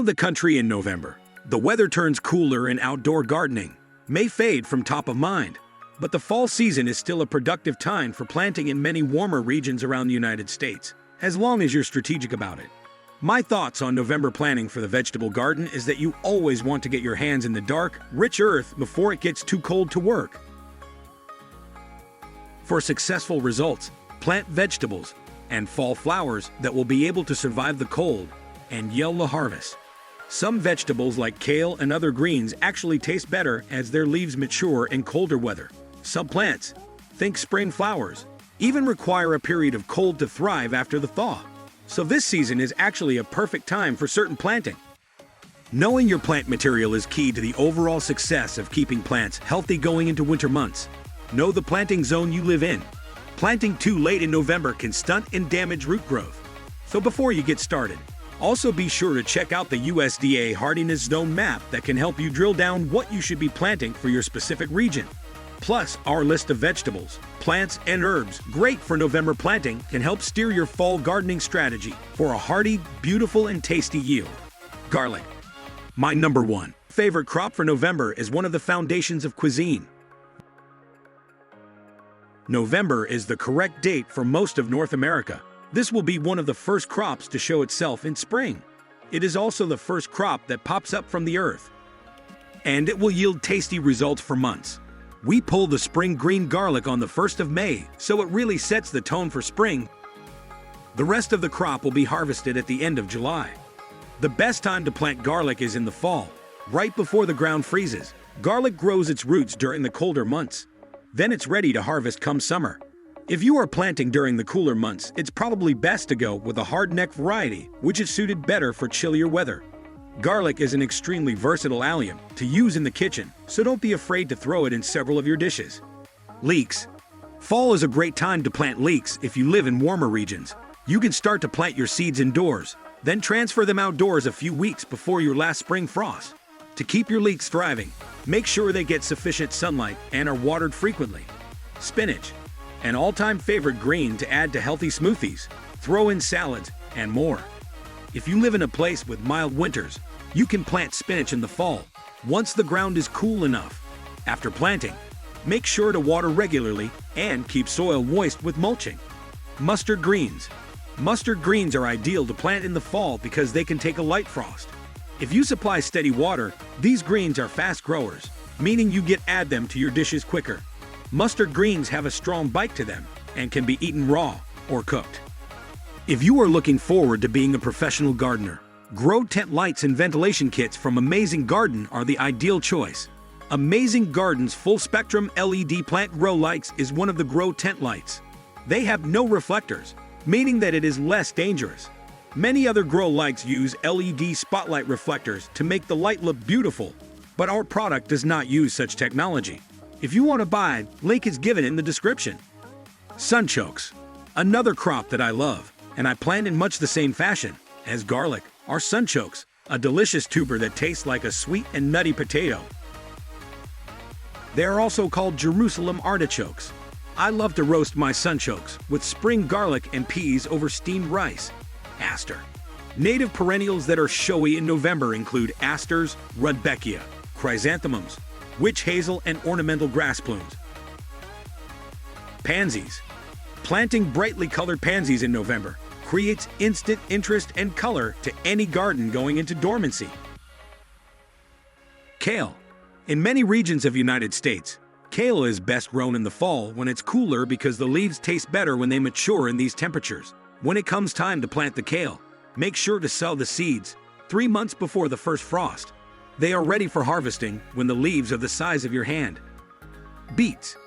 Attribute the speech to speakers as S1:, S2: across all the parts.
S1: the country in November, the weather turns cooler and outdoor gardening may fade from top of mind. But the fall season is still a productive time for planting in many warmer regions around the United States, as long as you're strategic about it. My thoughts on November planning for the vegetable garden is that you always want to get your hands in the dark, rich earth before it gets too cold to work. For successful results, plant vegetables and fall flowers that will be able to survive the cold and yield the harvest. Some vegetables like kale and other greens actually taste better as their leaves mature in colder weather. Some plants, think spring flowers, even require a period of cold to thrive after the thaw. So this season is actually a perfect time for certain planting. Knowing your plant material is key to the overall success of keeping plants healthy going into winter months. Know the planting zone you live in. Planting too late in November can stunt and damage root growth. So before you get started, also be sure to check out the USDA Hardiness Zone map that can help you drill down what you should be planting for your specific region. Plus, our list of vegetables, plants, and herbs great for November planting can help steer your fall gardening strategy for a hearty, beautiful, and tasty yield. Garlic. My number one favorite crop for November is one of the foundations of cuisine. November is the correct date for most of North America. This will be one of the first crops to show itself in spring. It is also the first crop that pops up from the earth, and it will yield tasty results for months. We pull the spring green garlic on the 1st of May, so it really sets the tone for spring. The rest of the crop will be harvested at the end of July. The best time to plant garlic is in the fall, right before the ground freezes. Garlic grows its roots during the colder months. Then it's ready to harvest come summer. If you are planting during the cooler months, it's probably best to go with a hard-neck variety, which is suited better for chillier weather. Garlic is an extremely versatile allium to use in the kitchen, so don't be afraid to throw it in several of your dishes. Leeks. Fall is a great time to plant leeks if you live in warmer regions. You can start to plant your seeds indoors, then transfer them outdoors a few weeks before your last spring frost. To keep your leeks thriving, make sure they get sufficient sunlight and are watered frequently. Spinach. An all-time favorite green to add to healthy smoothies, throw in salads, and more. If you live in a place with mild winters, you can plant spinach in the fall, once the ground is cool enough. After planting, make sure to water regularly and keep soil moist with mulching. Mustard greens. Mustard greens are ideal to plant in the fall because they can take a light frost. If you supply steady water, these greens are fast growers, meaning you get add them to your dishes quicker. Mustard greens have a strong bite to them and can be eaten raw or cooked. If you are looking forward to being a professional gardener, grow tent lights and ventilation kits from Amazing Garden are the ideal choice. Amazing Garden's full-spectrum LED plant grow lights is one of the grow tent lights. They have no reflectors, meaning that it is less dangerous. Many other grow lights use LED spotlight reflectors to make the light look beautiful, but our product does not use such technology. If you want to buy, link is given in the description. Sunchokes. Another crop that I love, and I plant in much the same fashion as garlic, are sunchokes, a delicious tuber that tastes like a sweet and nutty potato. They are also called Jerusalem artichokes. I love to roast my sunchokes with spring garlic and peas over steamed rice. Aster. Native perennials that are showy in November include asters, rudbeckia, chrysanthemums, witch hazel, and ornamental grass plumes. Pansies. Planting brightly colored pansies in November creates instant interest and color to any garden going into dormancy. Kale. In many regions of the United States, kale is best grown in the fall when it's cooler because the leaves taste better when they mature in these temperatures. When it comes time to plant the kale, make sure to sow the seeds 3 months before the first frost. They are ready for harvesting when the leaves are the size of your hand. Beets.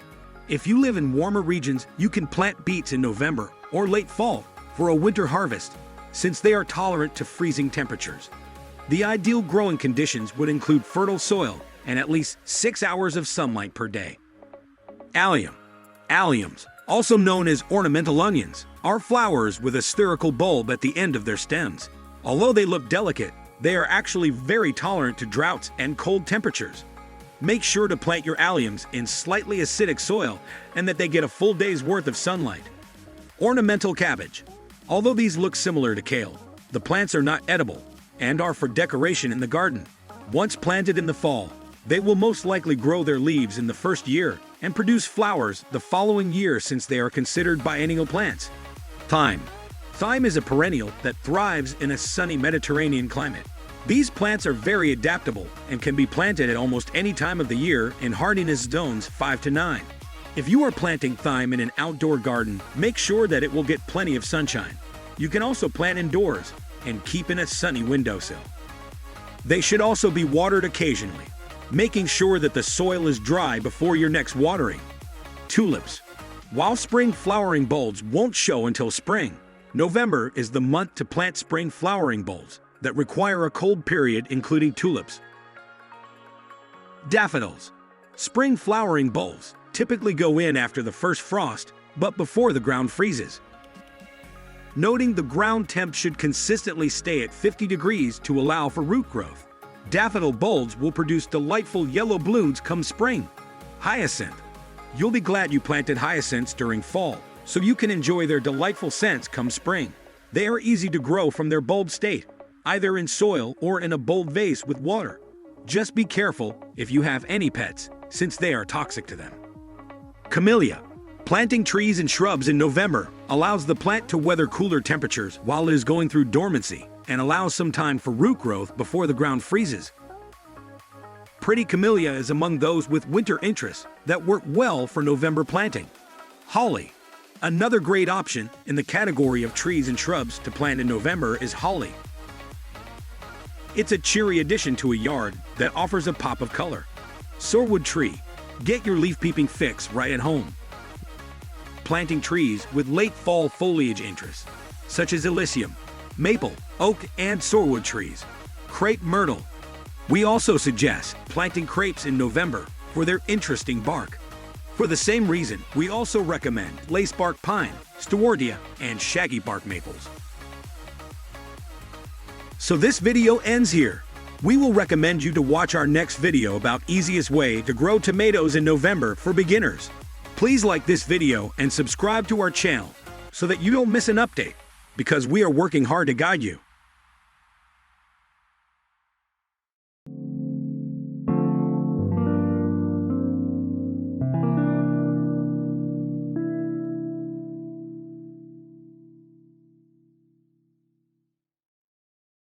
S1: If you live in warmer regions, you can plant beets in November or late fall for a winter harvest, since they are tolerant to freezing temperatures. The ideal growing conditions would include fertile soil and at least 6 hours of sunlight per day. Allium. Alliums, also known as ornamental onions, are flowers with a spherical bulb at the end of their stems. Although they look delicate, they are actually very tolerant to droughts and cold temperatures. Make sure to plant your alliums in slightly acidic soil and that they get a full day's worth of sunlight. Ornamental cabbage. Although these look similar to kale, the plants are not edible and are for decoration in the garden. Once planted in the fall, they will most likely grow their leaves in the first year and produce flowers the following year since they are considered biennial plants. Thyme. Thyme is a perennial that thrives in a sunny Mediterranean climate. These plants are very adaptable and can be planted at almost any time of the year in hardiness zones 5 to 9. If you are planting thyme in an outdoor garden, make sure that it will get plenty of sunshine. You can also plant indoors and keep in a sunny windowsill. They should also be watered occasionally, making sure that the soil is dry before your next watering. Tulips. While spring flowering bulbs won't show until spring, November is the month to plant spring flowering bulbs that require a cold period, including tulips. Daffodils. Spring flowering bulbs typically go in after the first frost, but before the ground freezes. Noting the ground temp should consistently stay at 50 degrees to allow for root growth. Daffodil bulbs will produce delightful yellow blooms come spring. Hyacinth. You'll be glad you planted hyacinths during fall, so you can enjoy their delightful scents come spring. They are easy to grow from their bulb state, either in soil or in a bulb vase with water. Just be careful if you have any pets, since they are toxic to them. Camellia. Planting trees and shrubs in November allows the plant to weather cooler temperatures while it is going through dormancy and allows some time for root growth before the ground freezes. Pretty camellia is among those with winter interests that work well for November planting. Holly. Another great option in the category of trees and shrubs to plant in November is holly. It's a cheery addition to a yard that offers a pop of color. Sorwood tree. Get your leaf peeping fix right at home. Planting trees with late fall foliage interests, such as Alyssum, maple, oak, and sorwood trees. Crepe myrtle. We also suggest planting crepes in November for their interesting bark. For the same reason, we also recommend lacebark pine, stewartia, and shaggy bark maples. So this video ends here. We will recommend you to watch our next video about easiest way to grow tomatoes in November for beginners. Please like this video and subscribe to our channel so that you don't miss an update, because we are working hard to guide you.